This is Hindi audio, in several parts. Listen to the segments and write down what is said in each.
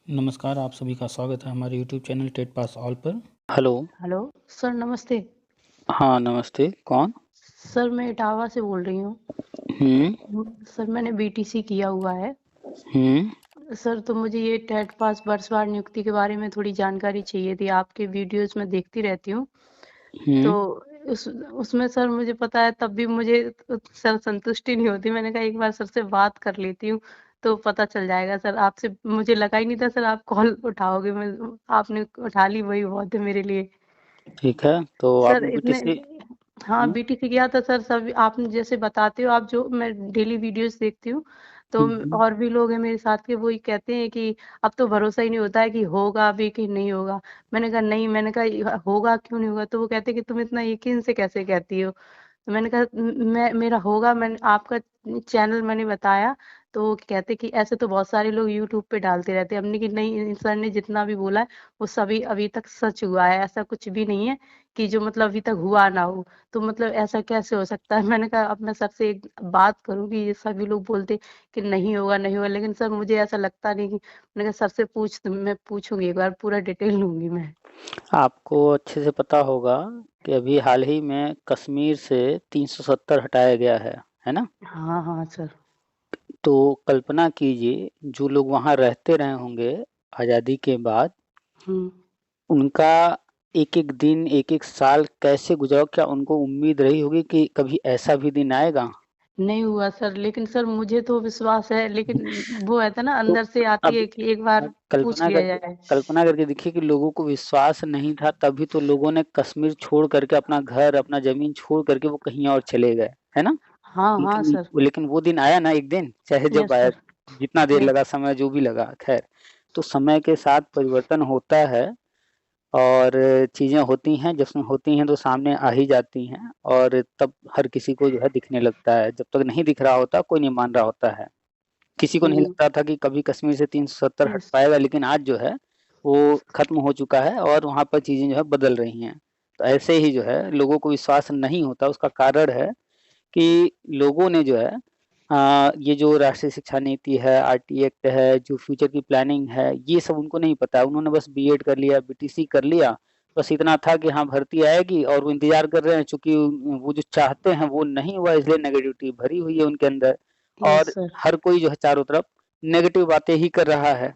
नमस्कार, आप सभी का स्वागत है हमारे YouTube channel TET pass all पर। हेलो। हेलो सर, नमस्ते। हाँ, नमस्ते। कौन? सर, मैं इटावा से बोल रही हूँ। हुँ, सर, मैंने बीटीसी किया हुआ है। हुँ, सर, तो मुझे ये टेट पास वर्षवार नियुक्ति के बारे में थोड़ी जानकारी चाहिए थी। आपके वीडियोस में देखती रहती हूँ। तो हुँ। उसमें सर मुझे पता है, तब भी मुझे सर संतुष्टि नहीं होती। मैंने कहा एक बार सर से बात कर लेती हूँ तो पता चल जाएगा। सर, आपसे मुझे लगा ही नहीं था सर आप कॉल उठाओगे। मैं आपने उठा ली, वही बहुत है मेरे लिए। ठीक है, तो सर आपने इतने बीटीसी। हाँ, हुँ, बीटीसी किया था सर। सब आप जैसे बताते हो, आप जो मैं डेली वीडियोस देखती हूँ, तो हुँ, हुँ। और भी लोग हैं मेरे साथ के, वो ही कहते हैं कि अब तो भरोसा ही नहीं होता है कि होगा भी कि नहीं होगा। मैंने कहा नहीं, मैंने कहा होगा क्यों नहीं होगा? तो वो कहते हैं कि तुम इतना यकीन से कैसे कहती हो? तो मैंने कहा मैं मेरा होगा। मैंने आपका चैनल मैंने बताया, तो वो कहते कि ऐसे तो बहुत सारे लोग यूट्यूब पे डालते रहते हैं। हमने कि नहीं, इन सर ने जितना भी बोला है वो सभी अभी तक सच हुआ है। ऐसा कुछ भी नहीं है कि जो मतलब अभी तक हुआ ना हो। तो मतलब ऐसा कैसे हो सकता है? मैंने कहा अब मैं सर से एक बात करूँगी। ये सभी लोग बोलते कि नहीं होगा, नहीं होगा, लेकिन सर मुझे ऐसा लगता नहीं। कि मैंने कहा सर से मैं पूछूँगी, एक बार पूरा डिटेल लूँगी मैं। आपको अच्छे से पता होगा कि अभी हाल ही में कश्मीर से 370 हटाया गया है ना? हाँ, हाँ सर। तो कल्पना कीजिए, जो लोग वहाँ रहते रहे होंगे आज़ादी के बाद, हुँ। उनका एक-एक दिन, एक-एक साल कैसे गुज़रा? क्या उनको उम्मीद रही होगी कि कभी ऐसा भी दिन आएगा? नहीं हुआ सर, लेकिन सर मुझे तो विश्वास है, लेकिन वो रहता है ना, तो अंदर से आती अब है कि एक बार आप पूछ लिया जाए। कल्पना करके देखिए कि लोगों को विश्वास नहीं था, तभी तो लोगों ने कश्मीर छोड़ करके अपना घर, अपना ज़मीन छोड़ करके वो कहीं और चले गए, है ना? हाँ, हाँ सर। लेकिन वो दिन आया ना एक दिन, चाहे जब यस आया, सर। जितना देर यस। लगा, समय जो भी लगा, ख़ैर। तो समय के साथ परिवर्तन होता है और चीज़ें होती हैं, जिसमें होती हैं तो सामने आ ही जाती हैं और तब हर किसी को जो है दिखने लगता है। जब तक नहीं दिख रहा होता, कोई नहीं मान रहा होता है। किसी को नहीं हुँ। लगता था कि कभी कश्मीर से 370 हट यस। पाएगा, लेकिन आज जो है वो खत्म हो चुका है और वहाँ पर चीज़ें जो है बदल रही हैं। तो ऐसे ही जो है लोगों को विश्वास नहीं होता, उसका कारण है कि लोगों ने जो है ये जो राष्ट्रीय शिक्षा नीति है, आरटी एक्ट है, जो फ्यूचर की प्लानिंग है, ये सब उनको नहीं पता है। उन्होंने बस बीएड कर लिया, बीटीसी कर लिया, बस इतना था कि हाँ, भर्ती आएगी और वो इंतज़ार कर रहे हैं। चूँकि वो जो चाहते हैं वो नहीं हुआ, इसलिए नेगेटिविटी भरी हुई है उनके अंदर यस और सर। हर कोई जो है चारों तरफ नेगेटिव बातें ही कर रहा है।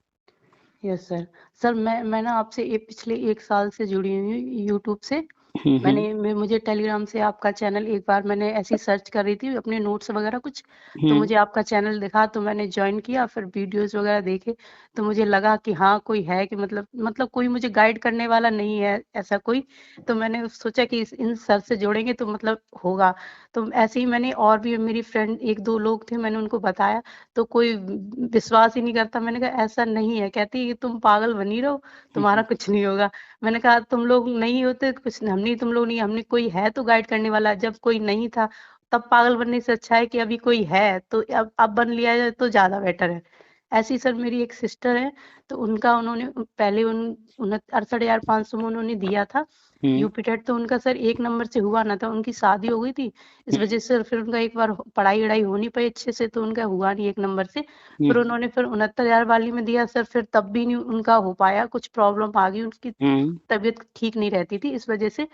Yes sir. सर, मैं ना आपसे पिछले 1 साल से जुड़ी हुई हूँ यूट्यूब से। हुँ, हुँ। मुझे टेलीग्राम से आपका चैनल, एक बार मैंने ऐसे ही सर्च कर रही थी अपने नोट्स वगैरह कुछ, तो हुँ, मुझे आपका चैनल दिखा, तो मैंने जॉइन किया। फिर वीडियोज़ वगैरह देखे, तो मुझे लगा कि हाँ, कोई है कि मतलब कोई मुझे गाइड करने वाला नहीं है ऐसा कोई। तो मैंने सोचा कि इस इन सर से जुड़ेंगे तो मतलब होगा। तो ऐसे ही मैंने, और भी मेरी फ्रेंड 1-2 लोग थे, मैंने उनको बताया, तो कोई विश्वास ही नहीं करता। मैंने कहा ऐसा नहीं है। कहती है कि तुम पागल बनी रहो, हुँ, तुम्हारा हुँ, कुछ नहीं होगा। मैंने कहा तुम लोग नहीं होते कुछ, हम नहीं, तुम लोग नहीं, हमने कोई है तो गाइड करने वाला। जब कोई नहीं था, तब पागल बनने से अच्छा है कि अभी कोई है तो अब बन लिया जाए तो ज़्यादा बेटर है। ऐसी सर मेरी एक सिस्टर है, तो उनका उन्होंने पहले उन 68,500 में उन्होंने दिया था हुँ, यूपी टेट, तो उनका सर 1 नंबर से हुआ ना था। उनकी शादी हो गई थी, इस हुँ, वज़ह से फिर उनका एक बार पढ़ाई-वढ़ाई हो नहीं पाई अच्छे से, तो उनका हुआ नहीं 1 नंबर से। हुँ, फिर उन्होंने फिर 69,000 वाली में दिया सर, फिर तब भी नहीं उनका हो पाया, कुछ प्रॉब्लम आ गई, उनकी हुँ, तबीयत ठीक नहीं रहती थी इस वज़ह से।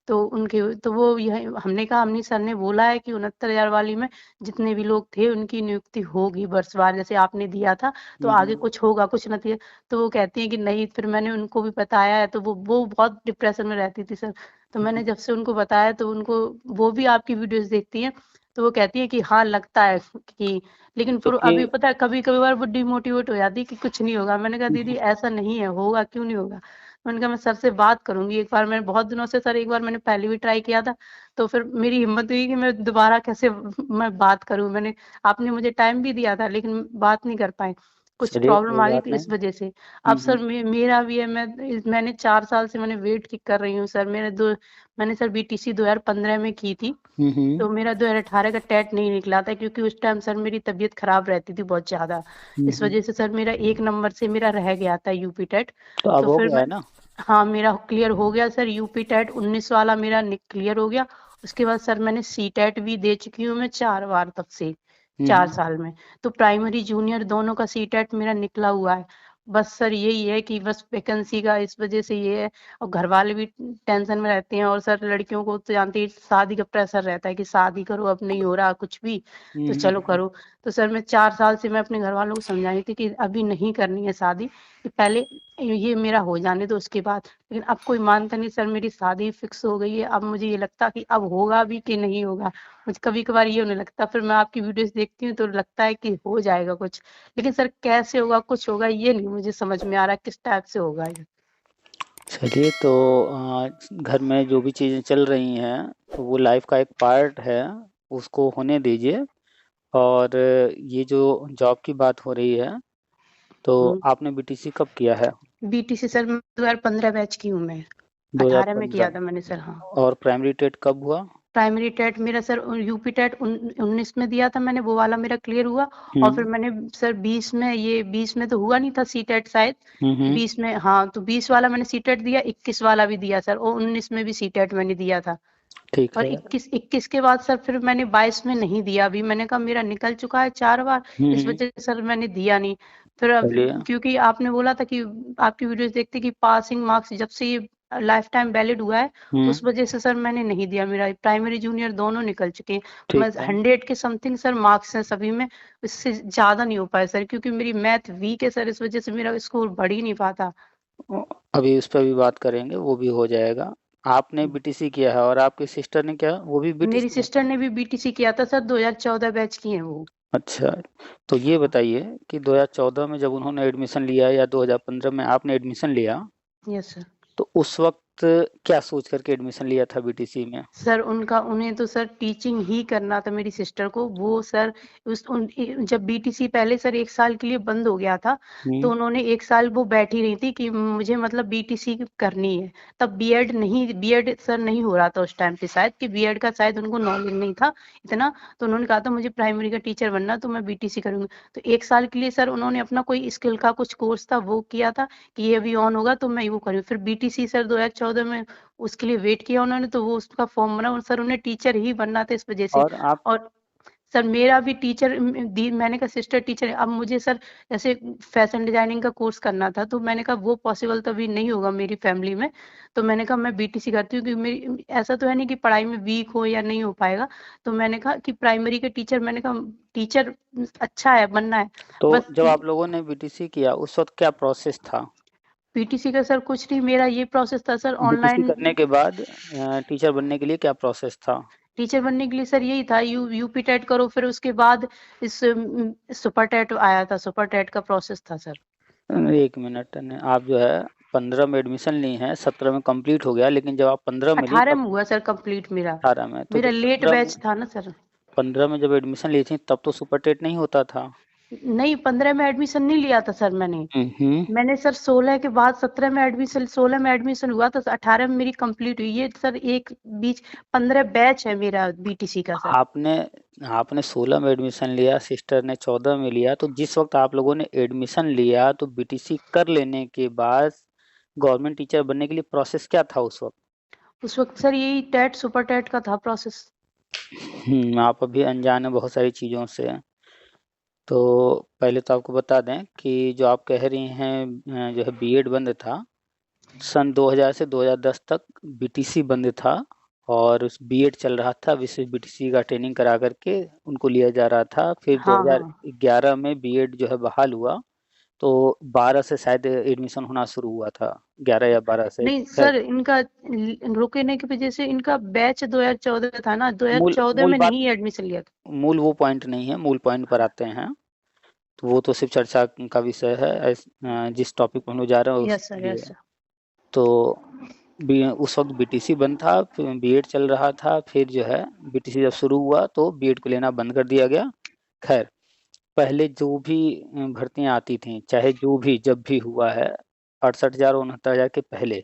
तो उनके तो वो यह हमने कहा, हमने सर ने बोला है कि 69,000 वाली में जितने भी लोग थे उनकी नियुक्ति होगी वर्षवार, जैसे आपने दिया था, तो हुँ, आगे हुँ। कुछ होगा, कुछ नतीजा। तो वो कहती हैं कि नहीं। फिर मैंने उनको भी बताया है, तो वो बहुत डिप्रेशन में रहती थी सर। तो मैंने जब से उनको बताया, तो उनको, वो भी आपकी वीडियोज़ देखती हैं, तो वो कहती हैं कि हाँ, लगता है कि, लेकिन फिर अभी देखिए। पता है कभी-कभार वो डिमोटिवेट हो जाती है कि कुछ नहीं होगा। मैंने कहा दीदी ऐसा नहीं है, होगा क्यों नहीं होगा? मैंने कहा मैं सर से बात करूँगी एक बार। मैंने बहुत दिनों से सर, एक बार मैंने पहले भी ट्राई किया था, तो फिर मेरी हिम्मत हुई कि मैं दोबारा कैसे मैं बात करूँ। आपने मुझे टाइम भी दिया था, लेकिन बात नहीं कर पाए। कुछ चलिए, प्रॉब्लम कोई आ गई बात थी इस नहीं। वज़ह से। अब हुँ, सर हुँ, मेरा भी है, मैंने 4 साल से मैंने वेट कर रही हूँ सर। मैंने सर बीटीसी 2015 में की थी। हुँ, हुँ, तो मेरा 2018 का टेट नहीं निकला था, क्योंकि उस टाइम सर मेरी तबीयत खराब रहती थी बहुत ज़्यादा। हुँ, इस हुँ। वज़ह से सर मेरा 1 नंबर से मेरा रह गया था यूपी टेट। तो अब तो हो फिर गया मैं, है ना? हाँ, मेरा क्लियर हो गया सर। यूपी टेट 19 वाला मेरा क्लियर हो गया। उसके बाद सर मैंने सी टेट भी दे चुकी हूँ मैं 4 बार तब से, हुँ, 4 हुँ। साल में। तो प्राइमरी जूनियर दोनों का सी टेट मेरा निकला हुआ है। बस सर यही है कि बस वैकेंसी का इस वजह से ये है, और घर वाले भी टेंशन में रहते हैं, और सर लड़कियों को तो जानती है, शादी का प्रेशर रहता है कि शादी करो, अब नहीं हो रहा कुछ भी तो चलो करो। तो सर मैं 4 साल से मैं अपने घर वालों को समझाई थी कि अभी नहीं करनी है शादी, कि पहले ये मेरा हो जाने दो उसके बाद। लेकिन अब कोई मानता नहीं सर, मेरी शादी फिक्स हो गई है। अब मुझे ये लगता कि अब होगा भी कि नहीं होगा, मुझे कभी कभार ये होने लगता, फिर मैं आपकी वीडियोस देखती हूँ तो लगता है कि हो जाएगा कुछ, लेकिन सर कैसे होगा, कुछ होगा ये नहीं मुझे समझ में आ रहा, किस टाइप से होगा ये। चलिए तो घर में जो भी चीज़ें चल रही हैं तो वो लाइफ का एक पार्ट है, उसको होने दीजिए। और ये जो जॉब की बात हो रही है, तो आपने बीटीसी कब किया है? बीटीसी सर 2015 बैच की हूँ मैं, 18 में किया 2015। था मैंने सर। हाँ, और प्राइमरी टेट कब हुआ? प्राइमरी टेट मेरा सर यूपी टेट 19 में दिया था मैंने, वो वाला मेरा क्लियर हुआ। और फिर मैंने सर 20 में, ये 20 में तो हुआ नहीं था सी टेट शायद, हम्म। 20 में, हाँ तो 20 वाला मैंने सी टेट दिया, 21 वाला भी दिया सर, और 19 में भी सी टेट मैंने दिया था। ठीक और है। 21 के बाद सर फिर मैंने 22 में नहीं दिया, अभी मैंने कहा मेरा निकल चुका है 4 बार, इस हम्म। वजह से सर मैंने दिया नहीं। फिर अब चलिए। क्योंकि आपने बोला था कि आपकी वीडियोस देखते कि पासिंग मार्क्स जब से ये लाइफ टाइम वैलिड हुआ है, हम्म। उस वजह से सर मैंने नहीं दिया, मेरा प्राइमरी जूनियर दोनों निकल चुके हैं। मैं ठीक है। 100 के समथिंग सर मार्क्स हैं सभी में, इससे ज्यादा नहीं हो पाया सर, क्योंकि मेरी मैथ वीक है सर, इस वजह से मेरा स्कोर बढ़ ही नहीं पाता। अभी उस पर भी बात करेंगे, वो भी हो जाएगा। आपने बीटीसी किया है और आपकी सिस्टर ने क्या, वो भी मेरी बीटीसी है? सिस्टर ने भी बीटीसी किया था सर, 2014 बैच की है वो। अच्छा। तो ये बताइए कि 2014 में जब उन्होंने एडमिशन लिया या 2015 में आपने एडमिशन लिया, यस सर। तो उस वक्त क्या सोच करके एडमिशन लिया था बीटीसी में? सर उनका, उन्हें तो सर टीचिंग ही करना था, मेरी सिस्टर को। वो सर जब बीटीसी पहले सर 1 साल के लिए बंद हो गया था, तो हम्म। उन्होंने 1 साल वो बैठी रही थी कि मुझे मतलब बीटीसी करनी है। तब बीएड नहीं, बीएड सर नहीं हो रहा था उस टाइम पे शायद, कि बीएड का शायद उनको नॉलेज नहीं था इतना। तो उन्होंने कहा था मुझे प्राइमरी का टीचर बनना, तो मैं बीटीसी करूंगी। तो 1 साल के लिए सर उन्होंने अपना कोई स्किल का कुछ कोर्स था वो किया था, कि ये अभी ऑन होगा तो मैं वो करूँ। फिर बीटीसी सर 2014 में उसके लिए वेट किया उन्होंने, तो वो उसका फॉर्म बना, और सर उन्हें टीचर ही बनना था इस वजह से। और आप? और सर मेरा भी टीचर दी, मैंने कहा सिस्टर टीचर है, अब मुझे सर जैसे फैशन डिजाइनिंग का कोर्स करना था, तो मैंने कहा वो पॉसिबल तो अभी नहीं होगा मेरी फैमिली में। तो मैंने कहा मैं बीटीसी करती हूँ, क्योंकि मेरी ऐसा तो है नहीं कि पढ़ाई में वीक हो या नहीं हो पाएगा। तो मैंने कहा कि प्राइमरी के टीचर, मैंने कहा टीचर अच्छा है, बनना है तो बस। जब आप लोगों ने बीटीसी किया उस वक्त क्या प्रोसेस था? पीटीसी का सर कुछ नहीं, मेरा ये प्रोसेस था सर बीटीसी ऑनलाइन। करने के बाद टीचर बनने के लिए क्या प्रोसेस था? टीचर बनने के लिए सर यही था, यूपी टेट करो, फिर उसके बाद इस सुपर टेट आया था, सुपर टेट का प्रोसेस था सर। एक मिनट आप जो है 15 में एडमिशन ली हैं, 17 में कंप्लीट हो गया, लेकिन जब आप 15 में ली 18 तब में हुआ सर कंप्लीट मेरा। 18 में, तो मेरा जब लेट बैच था ना सर। 15 में जब एडमिशन ली थी तब तो सुपर टेट नहीं होता था। नहीं, 15 में एडमिशन नहीं लिया था सर मैंने। हम्म। मैंने सर 16 के बाद 17 में एडमिशन, 16 में एडमिशन हुआ तो 18 में मेरी कंप्लीट हुई, ये सर एक बीच 15 बैच है मेरा बीटीसी का सर। आपने आपने 16 में एडमिशन लिया, सिस्टर ने 14 में लिया, तो जिस वक्त आप लोगों ने एडमिशन लिया तो बीटीसी कर लेने के बाद गवर्नमेंट टीचर बनने के लिए प्रोसेस क्या था उस वक्त? उस वक्त सर यही टेट सुपर टेट का था प्रोसेस। आप अभी अनजान है बहुत सारी चीज़ों से। तो पहले तो आपको बता दें कि जो आप कह रही हैं जो है बीएड बंद था, सन 2000 से 2010 तक बीटीसी बंद था। और उस बीएड चल रहा था, विशेष बीटीसी का ट्रेनिंग करा करके उनको लिया जा रहा था। फिर हाँ हाँ। 2011 में बीएड जो है बहाल हुआ, तो 12 से शायद एडमिशन होना शुरू हुआ था, 11 या 12 से। नहीं खैर, सर, इनका रुकने की वजह से इनका बैच 2014 था ना, मूल 2014 मूल में बात, नहीं एडमिशन लिया था। मूल वो पॉइंट नहीं है, मूल पॉइंट पर आते हैं। तो वो तो सिर्फ चर्चा का विषय है, जिस टॉपिक पर हम लोग जा रहे हैं यस उसके सर, लिए। Yes sir. तो उस वक्त बीटीसी बंद था, फिर बीएड चल रहा था। फिर जो है बीटीसी जब शुरू हुआ तो बीएड को लेना बंद कर दिया गया। खैर, पहले जो भी भर्तियां आती थी, चाहे जो भी जब भी हुआ है, 68,000 69,000 के पहले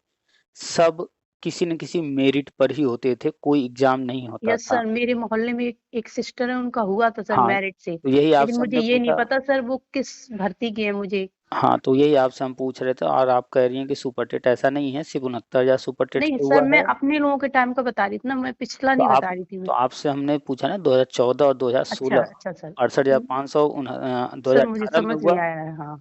सब किसी न किसी मेरिट पर ही होते थे, कोई एग्जाम नहीं होता यस था। सर, मेरे मोहल्ले में एक सिस्टर है, उनका हुआ था सर हाँ, मैरिट से, तो यही लेकिन आपसे मुझे हमने ये नहीं पूछा। पता सर वो किस भर्ती की है मुझे। हाँ, तो यही आपसे हम पूछ रहे थे, और आप कह रही हैं कि सुपर टेट ऐसा नहीं है, सिर्फ 69,000 सुपर टेट नहीं से सर, हुआ मैं है। अपने लोगों के टाइम का बता रही थी ना, मैं पिछला तो नहीं आप बता रही थी तो मैं। आपसे हमने पूछा ना 2014 और अच्छा 2016, अच्छा सर। 68,500 सर मुझे 2018 में समझ हुआ। नहीं आया है, हाँ।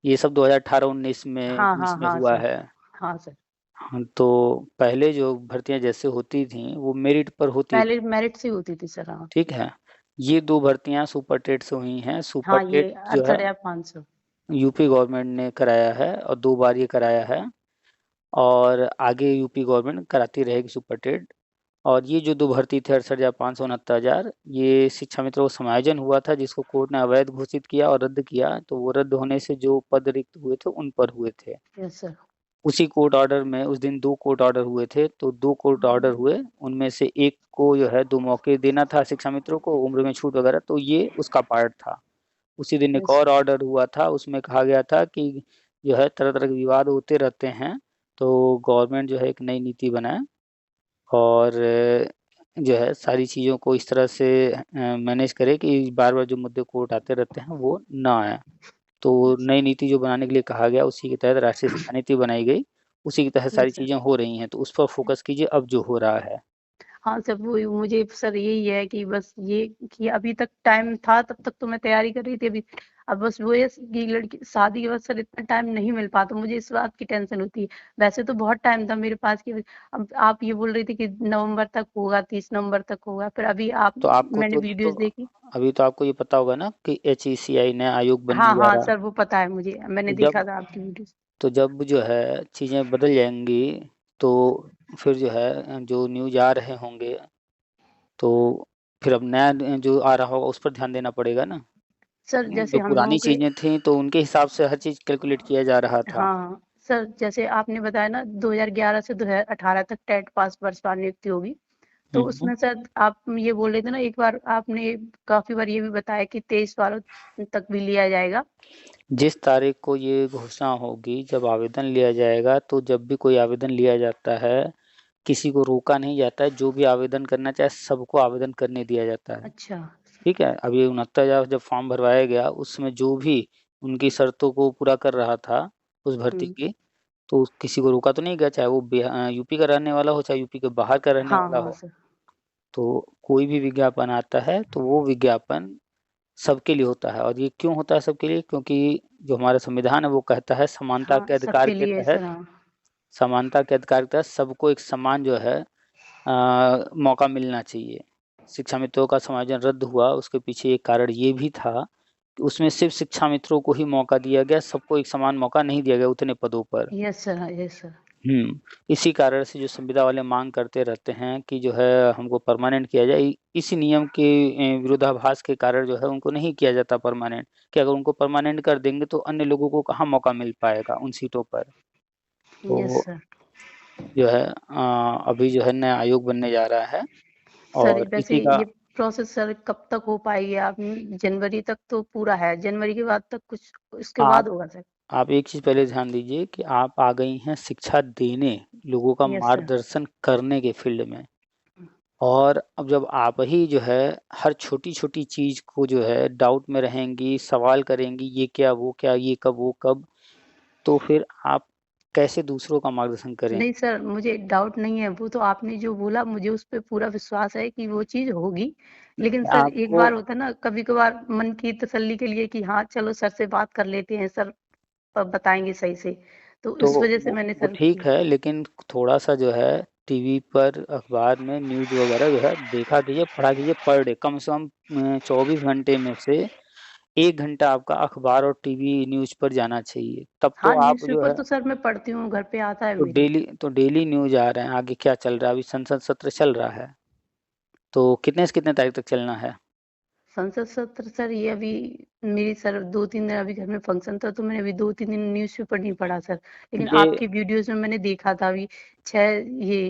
ये सब 2018-19 में हाँ 20 हाँ में हाँ हुआ सर। है। हाँ सर। हाँ, तो पहले जो भर्तियां जैसे होती थी वो मेरिट पर होती पहले थी, मेरिट से होती थी सर। हाँ। ठीक है। ये दो भर्तियां सुपर टेट से हुई हैं। सुपर हाँ टेट ये जो है 68,500। यूपी गवर्नमेंट ने कराया है और 2 बार ये कराया है, और आगे यूपी गवर्नमेंट कराती रहेगी सुपर टेट। और ये जो दो भर्ती थे 68,500 69,000, ये शिक्षा मित्रों को समायोजन हुआ था जिसको कोर्ट ने अवैध घोषित किया और रद्द किया। तो वो रद्द होने से जो पद रिक्त हुए थे उन पर हुए थे। Yes sir. उसी कोर्ट ऑर्डर में उस दिन 2 कोर्ट ऑर्डर हुए थे, तो 2 कोर्ट ऑर्डर हुए, उनमें से एक को जो है 2 मौके देना था शिक्षा मित्रों को, उम्र में छूट वगैरह, तो ये उसका पार्ट था। उसी दिन एक यस और ऑर्डर हुआ था, उसमें कहा गया था कि जो है तरह तरह के विवाद होते रहते हैं, तो गवर्नमेंट जो है एक नई नीति बनाए और जो है सारी चीज़ों को इस तरह से मैनेज करे कि बार बार जो मुद्दे कोर्ट आते रहते हैं वो ना आए। तो नई नीति जो बनाने के लिए कहा गया उसी के तहत राष्ट्रीय शिक्षा नीति बनाई गई, उसी के तहत सारी यस सर। चीज़ें हो रही हैं, तो उस पर फोकस कीजिए अब जो हो रहा है। हाँ सर, वो मुझे सर यही है कि बस ये कि अभी तक टाइम था तब तक तो मैं तैयारी कर रही थी। अभी अब बस वो है कि लड़की शादी के बाद सर इतना टाइम नहीं मिल पाता, मुझे इस बात की टेंशन होती है। वैसे तो बहुत टाइम था मेरे पास कि अब आप ये बोल रही थी कि नवंबर तक होगा, 30 नवंबर तक होगा, फिर अभी आप तो आपको मैंने तो वीडियोस देखी। अभी तो आपको ये पता होगा ना कि HECI नया आयोग बनने हाँ जा हाँ रहा है। सर, वो पता है मुझे, मैंने तो देखा जब था आपकी वीडियोस। तो जब जो है चीज़ें बदल जाएंगी, तो फिर जो है जो न्यूज आ रहे होंगे, तो फिर अब नया जो आ रहा होगा उस पर ध्यान देना पड़ेगा ना। सर जैसे जो हम लोगों पुरानी के। चीजें थी तो उनके हिसाब से हर चीज कैलकुलेट किया जा रहा था। हाँ सर, जैसे आपने बताया ना 2011 से 2018 तक टेट पास वर्ष वार नियुक्ति होगी, तो हम्म। उसमें सर आप ये बोल रहे थे ना, एक बार आपने काफी बार ये भी बताया कि 23 वालों तक भी लिया जाएगा। जिस तारीख को ये घोषणा होगी जब आवेदन लिया जाएगा, तो जब भी कोई आवेदन लिया जाता है किसी को रोका नहीं जाता है, जो भी आवेदन करना चाहे सबको आवेदन करने दिया जाता है। अच्छा। ठीक है, अभी 69,000 जब फॉर्म भरवाया गया उसमें जो भी उनकी शर्तों को पूरा कर रहा था उस भर्ती हम्म। की, तो किसी को रोका तो नहीं गया, चाहे वो यूपी का रहने वाला हो चाहे यूपी के बाहर का रहने हाँ वाला हाँ हो। सर। तो कोई भी विज्ञापन आता है तो वो विज्ञापन सबके लिए होता है। और ये क्यों होता है सबके लिए? क्योंकि जो हमारा संविधान है वो कहता है समानता हाँ के अधिकार सबके के लिए तहत, सर। हाँ। समानता के अधिकार के तहत सबको एक समान जो है मौका मिलना चाहिए। शिक्षा मित्रों का समायोजन रद्द हुआ, उसके पीछे एक कारण ये भी था कि उसमें सिर्फ शिक्षा मित्रों को ही मौका दिया गया, सबको एक समान मौका नहीं दिया गया उतने पदों पर। Yes sir. हाँ यस सर। इसी कारण से जो संविदा वाले मांग करते रहते हैं कि जो है हमको परमानेंट किया जाए, इसी नियम के विरोधाभास के कारण जो है उनको नहीं किया जाता परमानेंट, कि अगर उनको परमानेंट कर देंगे तो अन्य लोगों को कहाँ मौका मिल पाएगा उन सीटों पर। यस तो सर। जो है अभी जो है नया आयोग बनने जा रहा है सर और वैसे इसी का। ये प्रोसेस सर कब तक हो पाएगी? आप जनवरी तक तो पूरा है, जनवरी के बाद तक कुछ इसके बाद आप होगा सर? आप एक चीज पहले ध्यान दीजिए कि आप आ गई हैं शिक्षा देने, लोगों का यस सर। मार्गदर्शन करने के फील्ड में। और अब जब आप ही जो है हर छोटी छोटी चीज को जो है डाउट में रहेंगी, सवाल करेंगी, ये क्या वो क्या, ये कब वो कब, तो फिर आप कैसे दूसरों का मार्गदर्शन करें? नहीं सर, मुझे डाउट नहीं है, वो तो आपने जो बोला मुझे उस पे पूरा विश्वास है कि वो चीज होगी। लेकिन सर एक आपको बार होता है ना, कभी कभार मन की तसल्ली के लिए कि हाँ चलो सर से बात कर लेते हैं, सर बताएंगे सही से, तो तो इस वजह से मैंने वो सर ठीक किया। है, लेकिन थोड़ा सा जो है टीवी पर अखबार में न्यूज वगैरह जो है देखा कीजिए, पढ़ा कीजिए, पर डे कम से कम 24 घंटे में से 1 घंटा आपका अखबार और टीवी न्यूज पर जाना चाहिए, तब तो हाँ आप जो न्यूज़पेपर है। तो सर मैं पढ़ती हूँ, घर पे आता है मेरे। तो डेली न्यूज आ रहे हैं, आगे क्या चल रहा है, अभी संसद सत्र चल रहा है, तो कितने से कितने तारीख तक चलना है? संसद सत्र सर ये अभी मेरी सर 2-3 दिन अभी घर में फंक्शन था, तो मैंने अभी 2-3 दिन न्यूज़पेपर नहीं पढ़ा सर। लेकिन ये आपकी वीडियोस में मैंने देखा था अभी 6 ये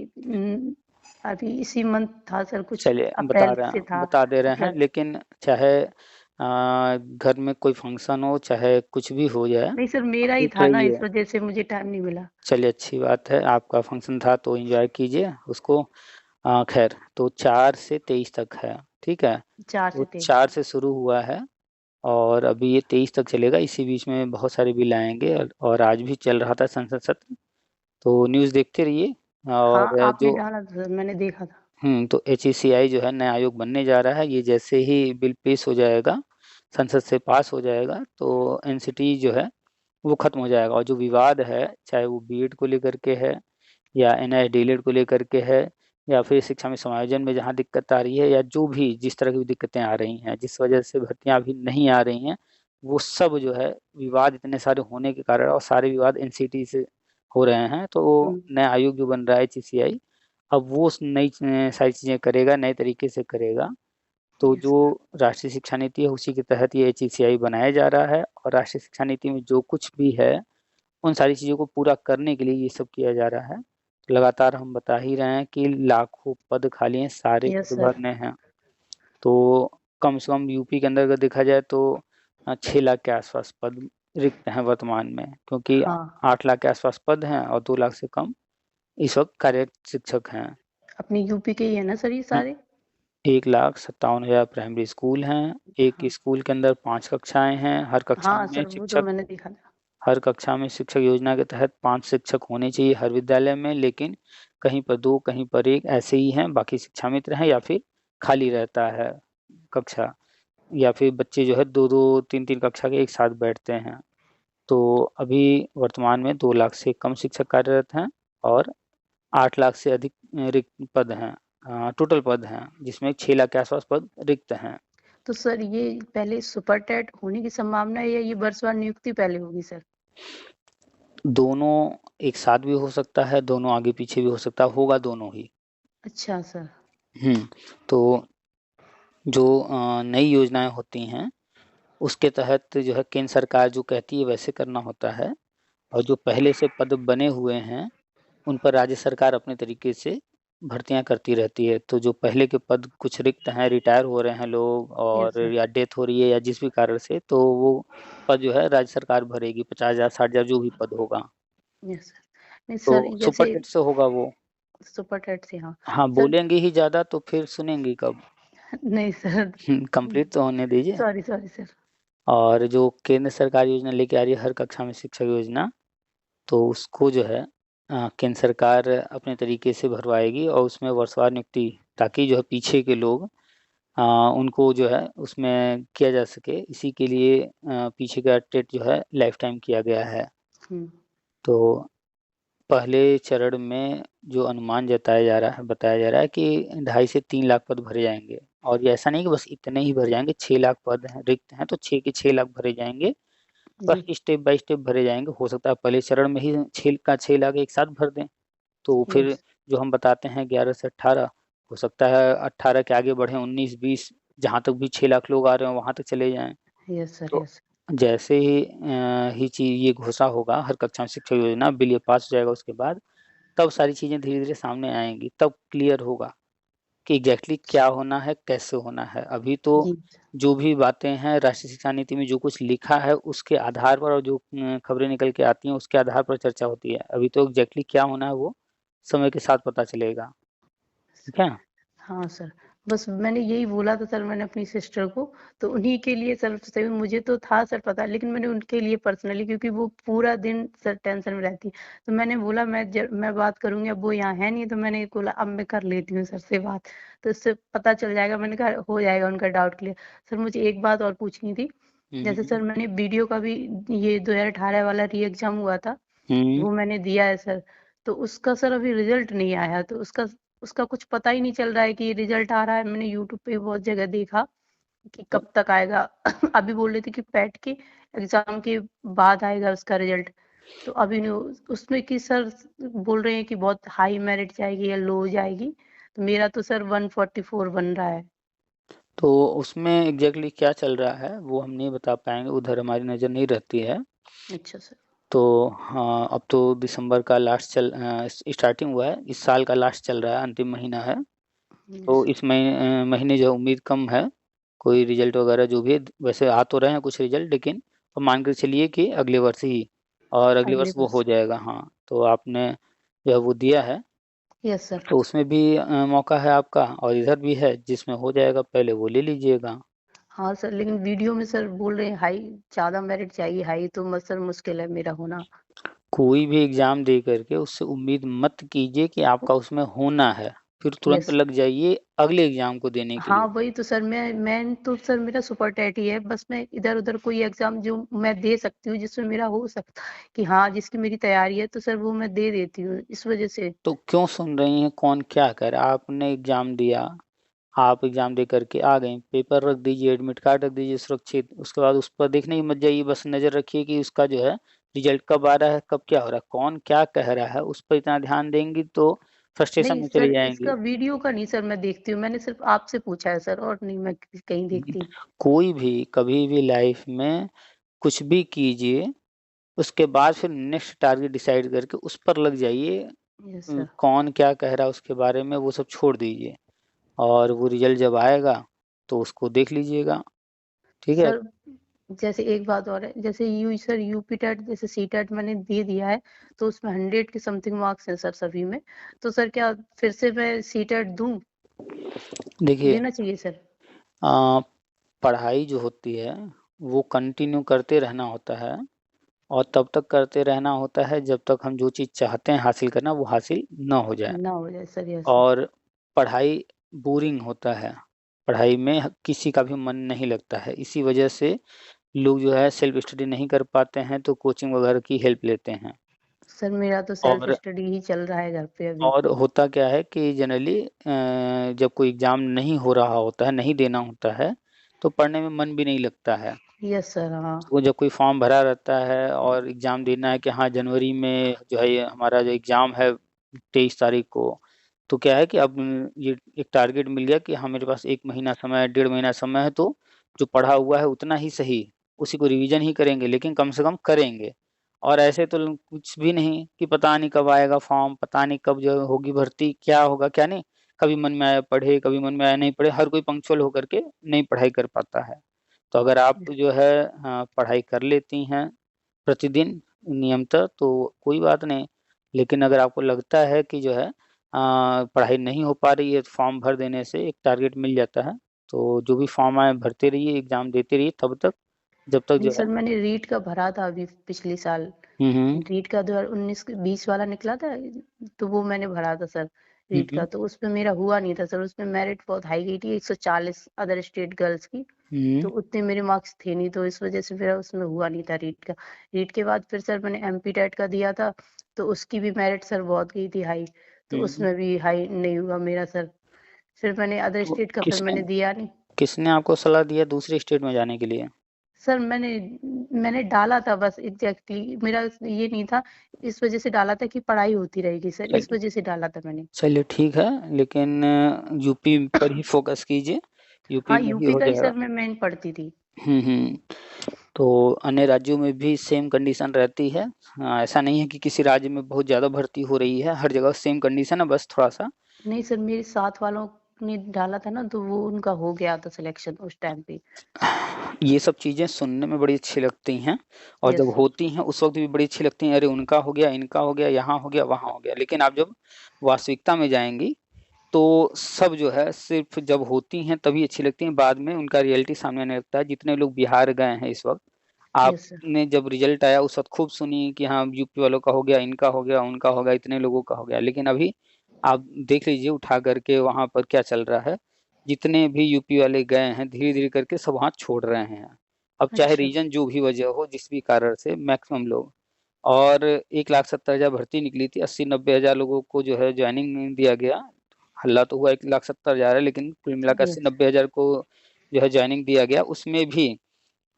अभी इसी मंथ था सर, कुछ चलिए अप्रैल से था। बता दे रहे हैं, अप्रैल। लेकिन चाहे घर में कोई फंक्शन हो चाहे कुछ भी हो जाए, नहीं सर, मेरा ही फिट था ना, रहिए। इस वजह से मुझे टाइम नहीं मिला। चलिए अच्छी बात है, आपका फंक्शन था तो एंजॉय कीजिए उसको। खैर, तो 4 से 23 तक है, ठीक है। 4 वो से 23 4 तक। से शुरू हुआ है और अभी ये 23 तक चलेगा, इसी बीच में बहुत सारे बिल आएंगे, और आज भी चल रहा था संसद सत्र, तो न्यूज़ देखते रहिए। हाँ और आपने जो डाला था सर, मैंने देखा था। तो HECI जो है नया आयोग बनने जा रहा है, ये जैसे ही बिल पेश हो जाएगा, संसद से पास हो जाएगा, तो NCT जो है वो खत्म हो जाएगा। और जो विवाद है, चाहे वो बीएड को लेकर के है या एनआईए डीएलएड को लेकर के है, या फिर शिक्षा में समायोजन में जहाँ दिक्कत आ रही है, या जो भी जिस तरह की भी दिक्कतें आ रही हैं, जिस वजह से भर्तियां अभी नहीं आ रही हैं, वो सब जो है विवाद इतने सारे होने के कारण, और सारे विवाद एनसीटी से हो रहे हैं, तो वो नया आयोग जो बन रहा है एचईसीआई, अब वो नई सारी चीजें करेगा, नए तरीके से करेगा। तो यस जो राष्ट्रीय शिक्षा नीति है उसी के तहत ये एचईसीआई बनाया जा रहा है, और राष्ट्रीय शिक्षा नीति में जो कुछ भी है उन सारी चीज़ों को पूरा करने के लिए ये सब किया जा रहा है। लगातार हम बता ही रहे हैं कि लाखों पद खाली हैं, सारे यस पद सर। भरने हैं। तो कम से कम यूपी के अंदर अगर देखा जाए तो 6 लाख के आसपास पद रिक्त हैं वर्तमान में, क्योंकि हाँ, 8 लाख के आसपास पद हैं और 2 लाख से कम इस वक्त कार्यरत शिक्षक हैं। अपनी यूपी के ही है ना सर ये सारे? 1,57,000 प्राइमरी स्कूल हैं। एक हाँ। स्कूल के अंदर 5 कक्षाएं हैं। हाँ सर, वो तो मैंने देखा था। हर कक्षा में शिक्षक योजना के तहत 5 शिक्षक होने चाहिए हर विद्यालय में, लेकिन कहीं पर 2, कहीं पर 1 ऐसे ही हैं। बाकी शिक्षा मित्र हैं, या फिर खाली रहता है कक्षा, या फिर बच्चे जो है 2-2, 3-3 कक्षा के एक साथ बैठते हैं। तो अभी वर्तमान में 2 लाख से कम शिक्षक कार्यरत हैं, और 8 लाख से अधिक रिक्त पद हैं, टोटल पद हैं, जिसमें 6 लाख के आसपास पद रिक्त हैं। तो सर ये पहले सुपर टेट होने की संभावना है या ये वर्षवार नियुक्ति पहले होगी सर? दोनों एक साथ भी हो सकता है, दोनों आगे पीछे भी हो सकता है, होगा दोनों ही। अच्छा सर। तो जो नई योजनाएं होती हैं उसके तहत जो है केंद्र सरकार जो कहती है वैसे करना होता है, और जो पहले से पद बने हुए हैं उन पर राज्य सरकार अपने तरीके से भर्तियां करती रहती है। तो जो पहले के पद कुछ रिक्त हैं, रिटायर हो रहे हैं लोग, यस और सर। या डेथ हो रही है या जिस भी कारण से, तो वो पद जो है राज्य सरकार भरेगी, 50,000, 60,000 जो भी पद होगा। Yes sir. नहीं तो सर, सुपर जैसे टेट से होगा वो। सुपर टेट से, हाँ। हाँ, सर बोलेंगे ही ज्यादा तो फिर सुनेंगी कब। नहीं सर। कंप्लीट तो होने दीजिए। Sorry sorry sir. और जो केंद्र सरकार योजना लेके आ रही है हर कक्षा में शिक्षक योजना, तो उसको जो है केंद्र सरकार अपने तरीके से भरवाएगी, और उसमें वर्षवार नियुक्ति, ताकि जो है पीछे के लोग उनको जो है उसमें किया जा सके, इसी के लिए पीछे का टेट जो है लाइफ टाइम किया गया है। हम्म। तो पहले चरण में जो अनुमान जताया जा रहा है, बताया जा रहा है कि 2.5 से 3 लाख पद भरे जाएंगे। और ये ऐसा नहीं कि बस इतने ही भरे जाएंगे, 6 लाख पद हैं रिक्त हैं, तो 6 के 6 लाख भरे जाएंगे। बस जी। स्टेप बाय स्टेप भरे जाएंगे। हो सकता है पहले चरण में ही 6 का 6 लाख एक साथ भर दें, तो फिर यस। जो हम बताते हैं 11 से 18, हो सकता है 18 के आगे बढ़े, 19, 20, जहाँ तक भी 6 लाख लोग आ रहे हो वहां तक चले जाएं। Yes sir. तो यस। जैसे ही चीज ये घोषणा होगा हर कक्षा में शिक्षा योजना बिल ये पास हो जाएगा, उसके बाद तब सारी चीजें धीरे धीरे सामने आएंगी, तब क्लियर होगा कि एग्जैक्टली क्या होना है, कैसे होना है। अभी तो जी। जो भी बातें हैं राष्ट्रीय शिक्षा नीति में जो कुछ लिखा है उसके आधार पर, और जो खबरें निकल के आती हैं उसके आधार पर चर्चा होती है। अभी तो एग्जैक्टली क्या होना है वो समय के साथ पता चलेगा। ठीक है। हाँ सर। बस मैंने यही बोला था सर, मैंने अपनी सिस्टर को, तो उन्हीं के लिए सर, सही मुझे तो था सर पता, लेकिन मैंने उनके लिए पर्सनली, क्योंकि वो पूरा दिन सर टेंशन में रहती है, तो मैंने बोला मैं बात करूंगी। अब वो यहाँ है नहीं, तो मैंने बोला अब मैं कर लेती हूँ सर से बात, तो इससे पता चल जाएगा। मैंने कहा हो जाएगा उनका डाउट क्लियर। सर मुझे एक बात और पूछनी थी। जैसे हम्म। सर मैंने वीडियो का भी, ये 2018 वाला री एग्जाम हुआ था, हम्म। वो मैंने दिया है सर। तो उसका सर अभी रिजल्ट नहीं आया, तो उसका उसका कुछ पता ही नहीं चल रहा है कि रिजल्ट आ रहा है। मैंने यूट्यूब पे बहुत जगह देखा कि कब तक आएगा। अभी बोल रहे थे कि पेट के एग्जाम के बाद आएगा उसका रिजल्ट। तो अभी नहीं उसमें कि सर बोल रहे हैं कि बहुत हाई मेरिट जाएगी या लो जाएगी। तो मेरा तो सर 144 बन रहा है। तो उसमें एग्जैक्टली क्या चल रहा है वो हम नहीं बता पाएंगे, उधर हमारी नज़र नहीं रहती है। अच्छा सर। तो हाँ, अब तो दिसंबर का लास्ट स्टार्टिंग हुआ है, इस साल का लास्ट चल रहा है, अंतिम महीना है। तो यस। इस महीने जो है उम्मीद कम है कोई रिजल्ट वगैरह जो भी है। वैसे आ तो रहे हैं कुछ रिजल्ट, लेकिन तो मान के चलिए कि अगले वर्ष ही, और अगले अगले वर्ष वो वर्ष। हो जाएगा। हाँ, तो आपने जो है वो दिया है, यस सर। तो उसमें भी मौका है आपका, और इधर भी है जिसमें हो जाएगा, पहले वो ले लीजिएगा। हाँ सर, लेकिन वीडियो में सर बोल रहे हैं हाई, ज्यादा मेरिट चाहिए हाई, तो सर मुश्किल है मेरा होना। कोई भी एग्जाम दे करके उससे उम्मीद मत कीजिए कि आपका उसमें होना है। फिर तुरंत यस। लग जाइए अगले एग्जाम को देने के हाँ, लिए। वही तो सर, मैं तो सर मेरा सुपर टेट ही है, बस मैं इधर-उधर कोई एग्ज़ाम जो मैं दे सकती हूँ, जिसमें मेरा हो सकता है कि हाँ, जिसकी मेरी तैयारी है, तो सर वो मैं दे देती हूँ, इस वज़ह से। तो क्यों सुन रही हैं कौन क्या कर रहा है? आपने एग्जाम दिया, आप एग्जाम दे करके आ गए, पेपर रख दीजिए, एडमिट कार्ड रख दीजिए सुरक्षित, उसके बाद उस पर देखने ही मत जाइए, बस नज़र रखिए कि उसका जो है रिजल्ट कब आ रहा है, कब क्या हो रहा है, कौन क्या कह रहा है, उस पर इतना ध्यान देंगी तो फ्रस्ट्रेशन नहीं में चली सर, जाएंगी। इसका वीडियो का नहीं सर मैं देखती हूँ, मैंने सिर्फ़ आपसे पूछा है सर, और नहीं मैं कहीं देखती। कोई भी कभी भी लाइफ में कुछ भी कीजिए, उसके बाद फिर नेक्स्ट टारगेट डिसाइड करके उस पर लग जाइए। Yes sir. कौन क्या कह रहा है उसके बारे में वो सब छोड़ दीजिए, और वो रिजल्ट जब आएगा तो उसको देख लीजिएगा। ठीक है। सर, जैसे एक बात और है, जैसे सर यूपी टेट जैसे सी टेट मैंने दे दिया है, तो उसमें 100 के समथिंग मार्क्स हैं सर सभी में, तो सर क्या फिर से मैं सी टेट दूँ? देखिए, देना चाहिए सर? अ, पढ़ाई जो होती है वो कंटिन्यू करते रहना होता है, और तब तक करते रहना होता है जब तक हम जो चीज़ चाहते हैं हासिल करना वो हासिल ना हो जाए। ना हो जाए सर, यस सर। और पढ़ाई बोरिंग होता है, पढ़ाई में किसी का भी मन नहीं लगता है, इसी वजह से लोग जो है सेल्फ स्टडी नहीं कर पाते हैं तो कोचिंग वगैरह की हेल्प लेते हैं। सर मेरा तो सेल्फ और स्टडी ही चल रहा है घर पे अभी। होता क्या है कि जनरली जब कोई एग्ज़ाम नहीं हो रहा होता है, नहीं देना होता है, तो पढ़ने में मन भी नहीं लगता है। यस सर, हाँ। वो जब कोई फॉर्म भरा रहता है और एग्ज़ाम देना है कि हाँ जनवरी में जो है ये हमारा जो एग्ज़ाम है 23 तारीख को, तो क्या है कि अब ये एक टारगेट मिल गया कि हाँ मेरे पास 1 महीना समय है, 1.5 महीना समय है, तो जो पढ़ा हुआ है उतना ही सही, उसी को रिवीजन ही करेंगे लेकिन कम से कम करेंगे। और ऐसे तो कुछ भी नहीं कि पता नहीं कब आएगा फॉर्म, पता नहीं कब जो होगी भर्ती, क्या होगा क्या नहीं, कभी मन में आया पढ़े, कभी मन में आया नहीं पढ़े, हर कोई पंक्चुअल होकर के नहीं पढ़ाई कर पाता है। तो अगर आप जो है पढ़ाई कर लेती हैं प्रतिदिन नियमतः तो कोई बात नहीं, लेकिन अगर आपको लगता है कि जो है पढ़ाई नहीं हो पा रही है तो फॉर्म भर देने से एक टारगेट मिल जाता है। तो जो भी फॉर्म आए भरते रहिए, एग्ज़ाम देते रहिए तब तक, जब तक नहीं जो है। सर, मैंने रीट का भरा था अभी पिछले साल। हुँ, हुँ। रीट का 2019-20 वाला निकला था, तो वो मैंने भरा था सर हुँ, रीट का, हुँ। तो उसमें मेरा हुआ नहीं था सर, उसमें मेरिट बहुत हाई गई थी 140 अदर स्टेट गर्ल्स की, हुँ, तो उतने मेरे मार्क्स थे नहीं, तो इस वजह से मेरा उसमें हुआ नहीं था रीट का। रीट के बाद फिर सर मैंने एमपी टेट का दिया था, तो उसकी भी मेरिट सर बहुत गई थी हाई, तो हुँ। उसमें भी हाई नहीं हुआ मेरा सर। फिर मैंने अदर तो स्टेट का फिर किसने मैंने दिया नहीं। किसने आपको सलाह दिया दूसरे स्टेट में जाने के लिए? सर मैंने डाला था, बस एग्ज़ैक्टली मेरा ये नहीं था, इस वज़ह से डाला था कि पढ़ाई होती रहेगी सर, इस चलिए वज़ह से डाला था मैंने। चलिए ठीक है, लेकिन यूपी पर ही फ़ोकस कीजिए, यूपी हाँ, में ही यूपी हो का ही जाएगा। सर मैं मेन पढ़ती थी। हुँ, हुँ। तो अन्य राज्यों में भी सेम कंडीशन रहती है। हाँ, ऐसा नहीं है कि किसी राज्य में बहुत ज़्यादा भर्ती हो रही है, हर जगह सेम कंडीशन है, बस थोड़ा-सा नहीं सर, मेरे साथ वालों ने डाला था ना, तो वो उनका हो गया था सिलेक्शन उस टाइम पे। ये सब चीज़ें सुनने में बड़ी अच्छी लगती हैं, और जब यस सर। होती हैं उस वक़्त भी बड़ी अच्छी लगती हैं, अरे उनका हो गया, इनका हो गया, यहाँ हो गया, वहाँ हो गया। लेकिन आप जब वास्तविकता में जाएँगी, तो सब जो है सिर्फ़ जब होती हैं तभी अच्छी लगती हैं, बाद में उनका रियलिटी सामने आने लगता है। जितने लोग बिहार गए हैं इस वक़्त, यस सर। आपने जब रिज़ल्ट आया उस वक़्त खूब सुनी कि हाँ, यूपी वालों का हो गया, इनका हो गया, उनका हो गया, इतने लोगों का हो गया। लेकिन अभी आप देख लीजिए उठा कर के वहाँ पर क्या चल रहा है। जितने भी यूपी वाले गए हैं, धीरे-धीरे करके सब वहाँ छोड़ रहे हैं। अब चाहे अच्छा। रीज़न जो भी वजह हो, जिस भी कारण से मैक्सिमम लोग, और 1,70,000 भर्ती निकली थी, 80-90 हज़ार लोगों को जो है जॉइनिंग नहीं दिया गया। हल्ला तो हुआ 1,70,000 है, लेकिन कुल मिलाकर यस। 80-90 हज़ार को जो है जॉइनिंग दिया गया। उसमें भी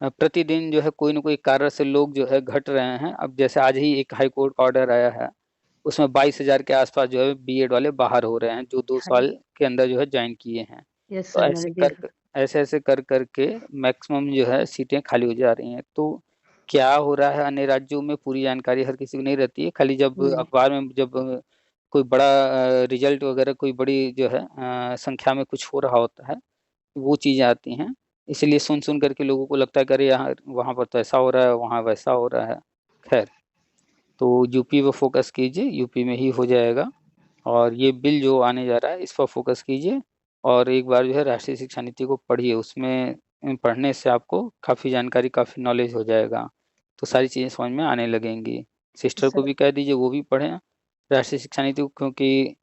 प्रतिदिन जो है कोई न कोई कारण से लोग जो है घट रहे हैं। अब जैसे आज ही एक हाई कोर्ट का ऑर्डर आया है, उसमें 22,000 के आस-पास जो है बीएड वाले बाहर हो रहे हैं, जो 2 हाँ, साल के अंदर जो है जॉइन किए हैं। यस तो सर, मैंने देखा। ऐसे-ऐसे कर के मैक्सिमम जो है सीटें खाली हो जा रही हैं। तो क्या हो रहा है अन्य राज्यों में पूरी जानकारी हर किसी को नहीं रहती है। खाली जब नहीं। अखबार में जब कोई बड़ा रिज़ल्ट वगैरह कोई बड़ी जो है संख्या में कुछ हो रहा होता है, वो चीज़ें आती हैं। इसलिए सुन-सुन कर के लोगों को लगता है कि अरे यहाँ वहाँ पर तो ऐसा हो रहा है, वहाँ वैसा हो रहा है। ख़ैर, तो यूपी पे फ़ोकस कीजिए, यूपी में ही हो जाएगा। और ये बिल जो आने जा रहा है इस पर फ़ोकस कीजिए, और एक बार जो है राष्ट्रीय शिक्षा नीति को पढ़िए, उसमें पढ़ने से आपको काफ़ी जानकारी, काफ़ी नॉलेज हो जाएगा। तो सारी चीज़ें समझ में आने लगेंगी। सिस्टर को सर। भी कह दीजिए वो भी पढ़ें राष्ट्रीय शिक्षा नीति को, क्योंकि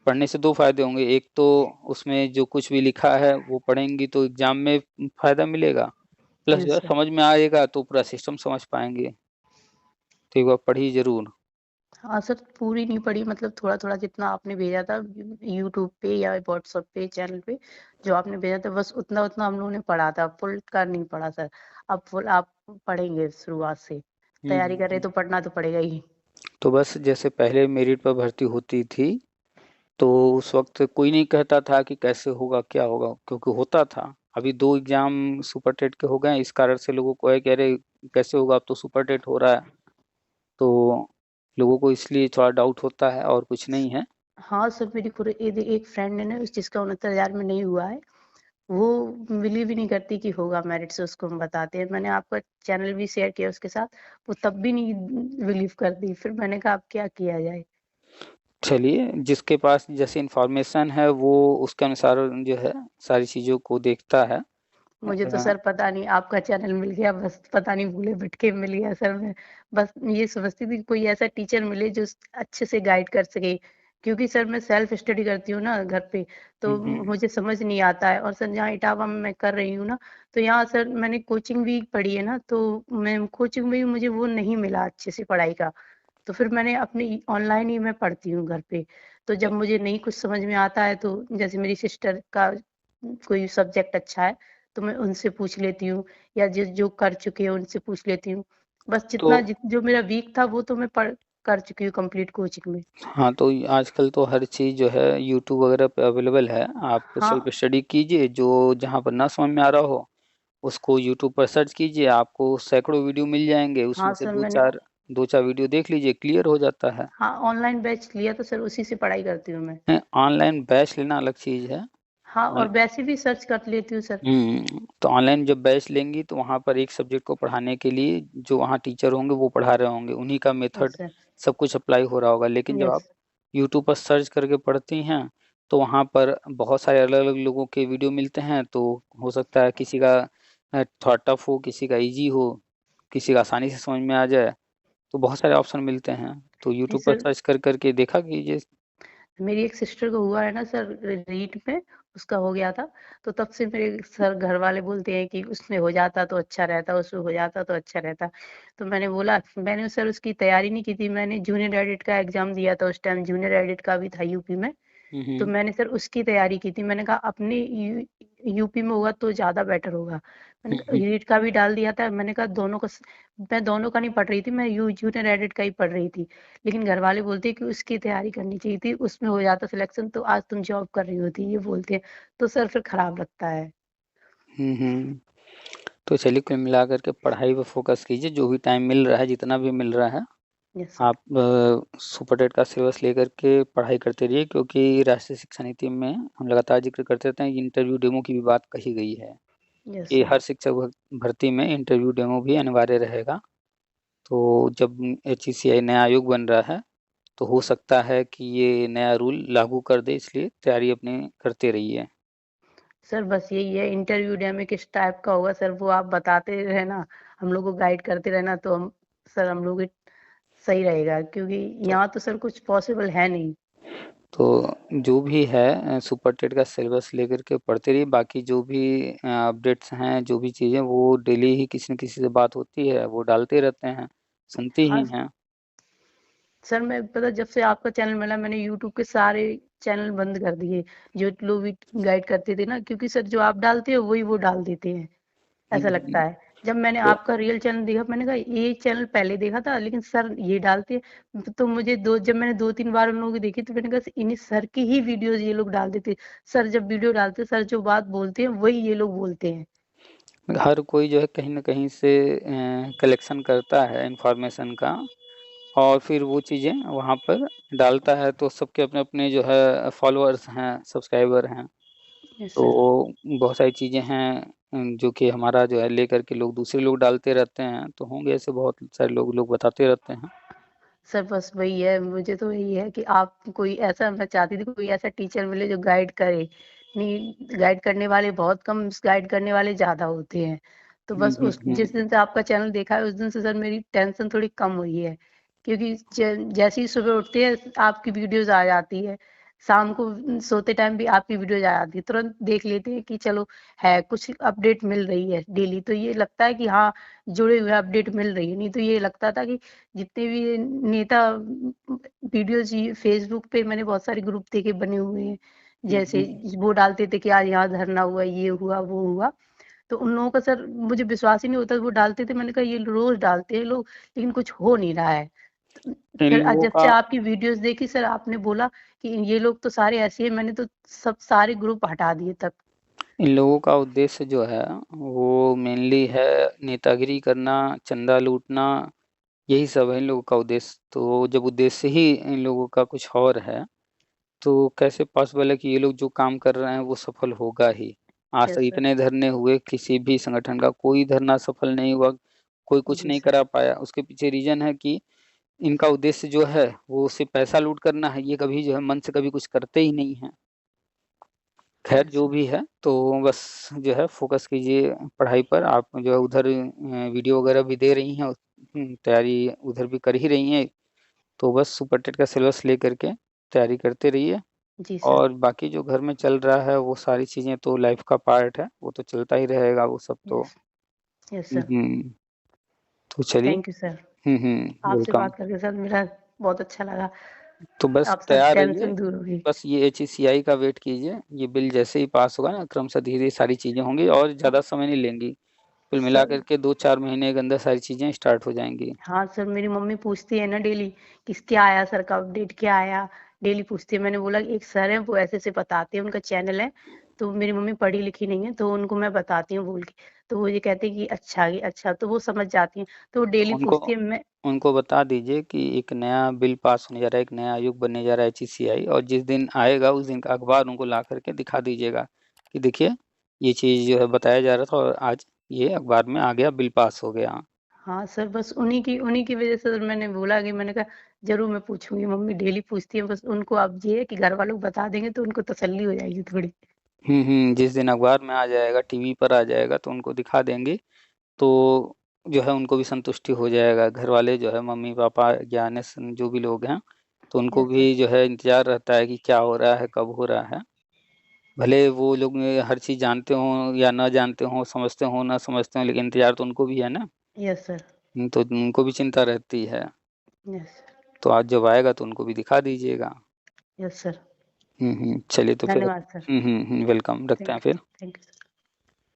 पढ़ने से 2 फ़ायदे होंगे, एक तो उसमें जो कुछ भी लिखा है वो पढ़ेंगी तो एग्ज़ाम में फ़ायदा मिलेगा, प्लस जो यस है सर। समझ में आएगा तो पूरा सिस्टम समझ पाएँगे। तो एक बार पढ़िए ज़रूर। हाँ सर, पूरी नहीं पढ़ी, मतलब थोड़ा-थोड़ा जितना आपने भेजा था यूट्यूब पे या व्हाट्सएप पे चैनल पे, जो आपने भेजा था बस उतना-उतना हम लोगों ने पढ़ा था, फुल का नहीं पढ़ा सर। अब फुल आप पढ़ेंगे शुरुआत से, हुँ, तैयारी हुँ, कर रहे हैं हुँ। तो पढ़ना तो पड़ेगा ही। तो बस जैसे पहले मेरिट पर भर्ती होती थी, तो उस वक़्त कोई नहीं कहता था कि कैसे होगा, क्या होगा? क्योंकि होता था। अभी 2 एग्ज़ाम सुपर टेट के हो गए हैं, इस कारण से लोगों को है कि अरे! कैसे होगा, अब तो सुपर टेट हो रहा है। तो लोगों को इसलिए थोड़ा डाउट होता है और कुछ नहीं है। हाँ सर, मेरी खुद एक फ्रेंड है ना जिसका 69,000 में नहीं हुआ है, वो बिलीव ही नहीं करती कि होगा मेरिट से, उसको हम बताते हैं। मैंने आपका चैनल भी शेयर किया उसके साथ, वो तब भी नहीं बिलीव करती। फिर मैंने कहा अब क्या किया जाए? चलिए, जिसके पास जैसे इन्फॉर्मेशन है वो उसके अनुसार जो है सारी चीज़ों को देखता है। मुझे तो सर पता नहीं, आपका चैनल मिल गया, बस पता नहीं भूले भटके मिल गया सर। मैं बस ये समझती थी कि कोई ऐसा टीचर मिले जो अच्छे से गाइड कर सके, क्योंकि सर मैं सेल्फ स्टडी करती हूँ ना घर पे, हुँ, तो हुँ। मुझे समझ नहीं आता है। और सर जहाँ इटावा में मैं कर रही हूँ ना, तो यहाँ सर मैंने कोचिंग भी पढ़ी है ना, तो मैं कोचिंग में भी मुझे वो नहीं मिला अच्छे से पढ़ाई का। तो फिर मैंने अपनी ऑनलाइन ही मैं पढ़ती हूँ घर पे। तो जब मुझे नहीं कुछ समझ में आता है, तो जैसे मेरी सिस्टर का कोई सब्जेक्ट अच्छा है, तो मैं उनसे पूछ लेती हूँ, या जो कर चुके हैं उनसे पूछ लेती हूँ। बस तो जो मेरा वीक था वो तो मैं पढ़ कर चुकी हूँ कंप्लीट कोचिंग में। हाँ, तो आजकल तो हर चीज़ जो है यूट्यूब वगैरह पे अवेलेबल है। आप सेल्फ हाँ, स्टडी कीजिए, जो जहाँ पर ना समझ में आ रहा हो, उसको यूट्यूब पर सर्च कीजिए, आपको सैकड़ों वीडियो मिल जाएँगे, हाँ उसमें से सर मैंने 2-4 वीडियो देख लीजिए, क्लियर हो जाता है। हाँ, ऑनलाइन बैच लिया तो सर उसी से पढ़ाई करती हूँ मैं। ऑनलाइन बैच लेना अलग चीज़ है। हाँ, ऑन और वैसे भी सर्च कर लेती हूँ सर। तो ऑनलाइन जब बैच लेंगी तो वहाँ पर एक सब्जेक्ट को पढ़ाने के लिए जो वहाँ टीचर होंगे वो पढ़ा रहे होंगे, उन्हीं का यस मेथड सर। सब कुछ अप्लाई हो रहा होगा। लेकिन जब आप यस। यूट्यूब पर सर्च करके पढ़ती हैं, तो वहाँ पर बहुत सारे अलग-अलग लोगों के वीडियो मिलते हैं, तो हो सकता है किसी का थोड़ा टफ हो, किसी का ईज़ी हो, किसी का आसानी से समझ में आ जाए, तो बहुत सारे ऑप्शन मिलते हैं। तो नहीं यूट्यूब पर सर, सर्च कर के देखा कीजिए। मेरी एक सिस्टर को हुआ है ना सर रीट में, उसका हो गया था। तो तब से मेरे सर घर वाले बोलते हैं कि उसमें हो जाता तो अच्छा रहता, उसमें हो जाता तो अच्छा रहता। तो मैंने बोला, मैंने सर उसकी तैयारी नहीं की थी, मैंने जूनियर एडिट का एग्जाम दिया था, उस टाइम जूनियर एडिट का भी था यूपी में। हुँ, तो हुँ। मैंने सर उसकी तैयारी की थी। मैंने कहा अपने यूपी में होगा तो ज़्यादा बेटर होगा। मैंने हुँ, कहा हुँ। नीट का भी डाल दिया था। मैंने कहा मैं दोनों का नहीं पढ़ रही थी, मैं जूनियर एडिट का ही पढ़ रही थी। लेकिन घर वाले बोलते हैं कि उसकी तैयारी करनी चाहिए थी, उसमें हो जाता सिलेक्शन तो आज तुम जॉब कर रही होती, ये बोलते हैं। तो सर फिर खराब लगता है। हुँ, हुँ। तो चलिए कुल मिलाकर के पढ़ाई पे फ़ोकस कीजिए, जो भी टाइम मिल रहा है, जितना भी मिल रहा है, यस सर। आप सुपर टेट का सिलेबस लेकर के पढ़ाई करते रहिए क्योंकि राष्ट्रीय शिक्षा नीति में हम लगातार ज़िक्र करते रहते हैं, इंटरव्यू डेमो की भी बात कही गई है यस कि सर। हर शिक्षक भर्ती में इंटरव्यू डेमो भी अनिवार्य रहेगा। तो जब एचईसीआई नया आयोग बन रहा है, तो हो सकता है कि ये नया रूल लागू कर दे, इसलिए तैयारी अपनी करते रहिए। सर बस यही है, इंटरव्यू डे में किस टाइप का होगा सर वो आप बताते रहना, हम लोग को गाइड करते रहना, तो हम लोग सही रहेगा, क्योंकि तो यहाँ तो सर कुछ पॉसिबल है नहीं। तो जो भी है सुपर टेट का सिलेबस लेकर के पढ़ते रहिए, बाकी जो भी अपडेट्स हैं, जो भी चीज़ें वो डेली ही किसी न किसी से बात होती है, वो डालते रहते हैं, सुनते हाँ ही हैं। सर, मैं पता जब से आपका चैनल मिला मैंने यूट्यूब के सारे चैनल बंद कर दिए, जो लोग भी गाइड करते थे ना, क्योंकि सर जो आप डालते हो वही वो डाल देते हैं, हुँ, ऐसा लगता हुँ। है। जब मैंने तो आपका रियल चैनल देखा, मैंने कहा ये चैनल पहले देखा था लेकिन सर ये डालते हैं। तो मुझे दो जब मैंने 2-3 बार उन लोगों की देखी तो मैंने कहा इन्हीं सर की ही वीडियोज़ ये लोग डाल देते। सर जब वीडियो डालते हैं, सर जो बात बोलते हैं वही ये लोग बोलते हैं। हर कोई जो है कहीं न कहीं से कलेक्शन करता है इन्फॉर्मेशन का और फिर वो चीज़ें वहाँ पर डालता है, तो सबके अपने-अपने जो है फॉलोअर्स हैं, सब्सक्राइबर हैं। यस तो सर। बहुत सारी चीज़ें हैं जो कि हमारा जो है लेकर के लोग दूसरे लोग डालते रहते हैं, तो होंगे ऐसे बहुत सारे लोग बताते रहते हैं। सर बस वही है, मुझे तो यही है कि आप कोई ऐसा, मैं चाहती थी कोई ऐसा टीचर मिले जो गाइड करे। नहीं, गाइड करने वाले बहुत कम, गाइड करने वाले ज़्यादा होते हैं। तो हुँ, बस हुँ, उस जिस हुँ। दिन से आपका चैनल देखा है उस दिन से सर मेरी टेंशन थोड़ी कम हुई है। क्योंकि जैसे ही सुबह उठते हैं आपकी वीडियोज़ आ जाती है। शाम को सोते टाइम भी आपकी वीडियोज़ आ जाती है, तुरंत देख लेते हैं कि चलो है कुछ अपडेट मिल रही है डेली, तो ये लगता है कि हाँ, जुड़े हुए अपडेट मिल रही है। नहीं तो ये लगता था कि जितने भी नेता वीडियोज़ ये फेसबुक पे मैंने बहुत सारे ग्रुप देखे बने हुए हैं, जैसे वो डालते थे कि आज यहाँ धरना हुआ, ये हुआ, वो हुआ। तो उन लोगों का सर मुझे विश्वास ही नहीं होता, वो डालते थे, मैंने कहा ये रोज़ डालते हैं लोग, लेकिन कुछ हो नहीं रहा है। इन फिर लोगों जब का से आपकी वीडियोज़ देखी सर, आपने बोला कि ये लोग तो सारे ऐसे हैं, मैंने तो सब सारे ग्रुप हटा दिए तब। इन लोगों का उद्देश्य जो है वो मेनली है नेतागिरी करना, चंदा लूटना, यही सब है इन लोगों का उद्देश्य। तो जब उद्देश्य ही इन लोगों का कुछ और है तो कैसे पॉसिबल है कि ये लोग जो काम कर रहे हैं वो सफल होगा ही। आज तक यस सर। इतने धरने हुए, किसी भी संगठन का कोई धरना सफल नहीं हुआ, कोई कुछ जी नहीं सर। करा पाया। उसके पीछे रीजन है कि इनका उद्देश्य जो है वो सिर्फ पैसा लूट करना है। ये कभी जो है मन से कभी कुछ करते ही नहीं है। खैर यस जो सर। भी है, तो बस जो है फोकस कीजिए पढ़ाई पर। आप जो है उधर वीडियो वगैरह भी दे रही हैं, तैयारी उधर भी कर ही रही हैं, तो बस सुपर टेट का सिलेबस लेकर के तैयारी करते रहिए। जी सर। और बाकी जो घर में चल रहा है वो सारी चीज़ें तो लाइफ का पार्ट है, वो तो चलता ही रहेगा वो सब तो। यस। Yes sir. हम्म। तो चलिए। Thank you sir. आपसे वेलकम। बात करके सर मेरा बहुत अच्छा लगा। तो बस अब सब तैयार रहिए। टेंशन दूर होगी। बस ये HECI का वेट कीजिए, ये बिल जैसे ही पास होगा ना क्रमशः धीरे धीरे सारी चीज़ें होंगी और ज़्यादा समय नहीं लेंगी। कुल मिला सर करके 2-4 महीने के अंदर सारी चीज़ें स्टार्ट हो जाएंगी। हाँ सर, मेरी मम्मी पूछती है ना डेली कि क्या आया सर का अपडेट, क्या आया, डेली पूछती है। मैंने बोला कि एक सर है वो ऐसे ऐसे बताते हैं, उनका चैनल है। तो मेरी मम्मी पढ़ी लिखी नहीं है, तो उनको मैं बताती हूँ बोल के। तो वो ये कहते हैं कि अच्छा, ये अच्छा, तो वो समझ जाती हैं, तो वो तो डेली उनको पूछती है। मैं उनको बता दीजिए कि एक नया बिल पास होने जा रहा है, एक नया आयोग बनने जा रहा है HECI, और जिस दिन आएगा उस दिन का अखबार उनको ला करके दिखा दीजिएगा कि देखिए ये चीज़ जो है बताया जा रहा था और आज ये अखबार में आ गया, बिल पास हो गया। हाँ सर, बस उन्हीं की वजह से मैंने बोला कि मैंने कहा जरूर मैं पूछूंगी। मम्मी डेली पूछती है, बस उनको अब ये है कि घर वालों को बता देंगे तो उनको तसल्ली हो जाएगी थोड़ी। जिस दिन अखबार में आ जाएगा, टीवी पर आ जाएगा तो उनको दिखा देंगे, तो जो है उनको भी संतुष्टि हो जाएगा। घर वाले जो है मम्मी पापा या अन्य जो भी लोग हैं, तो उनको यस सर। भी जो है इंतजार रहता है कि क्या हो रहा है, कब हो रहा है। भले वो लोग हर चीज़ जानते हों या न जानते हों, समझते हों ना समझते हों, लेकिन इंतजार तो उनको भी है ना। Yes sir. तो उनको भी चिंता रहती है। यस। तो आज जब आएगा तो उनको भी दिखा दीजिएगा। Yes sir. चलिए तो फिर। धन्यवाद सर। वेलकम, रखते हैं थैंक फिर। Thank you sir.